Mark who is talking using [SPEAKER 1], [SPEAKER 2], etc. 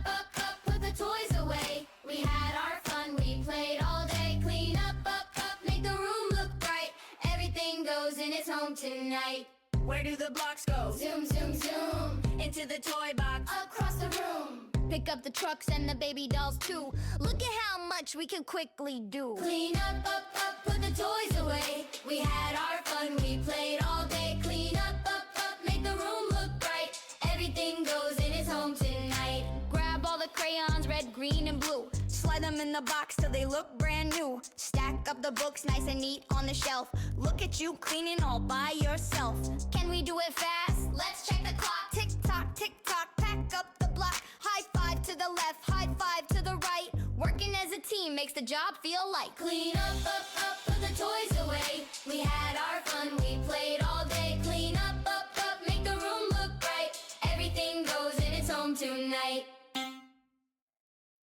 [SPEAKER 1] up, put the toys away. We had our fun, we played all day. Clean up, make the room look bright. Everything goes in its home tonight.
[SPEAKER 2] Where do the blocks go?
[SPEAKER 1] Zoom, zoom, zoom,
[SPEAKER 2] Into the toy box.
[SPEAKER 1] across the room.
[SPEAKER 3] Pick up the trucks and the baby dolls too. Look at how much we can quickly do.
[SPEAKER 1] Clean up, put the toys away. We had our fun, we played all day. Clean up, make the room look bright. Everything goes in its home tonight.
[SPEAKER 3] Grab all the crayons, red, green, and blue.
[SPEAKER 2] Slide them in the box till they look brand new.
[SPEAKER 3] Stack up the books nice and neat on the shelf.
[SPEAKER 2] Look at you cleaning all by yourself.
[SPEAKER 3] Can we do it fast?
[SPEAKER 1] Let's check the clock.
[SPEAKER 3] Tick tock, pack up the block. High five to the left, high five to the right. Working as a team makes the job feel light.
[SPEAKER 1] Clean up, put the toys away. We had our fun, we played all day. Clean up, make the room look bright. Everything goes in its home tonight.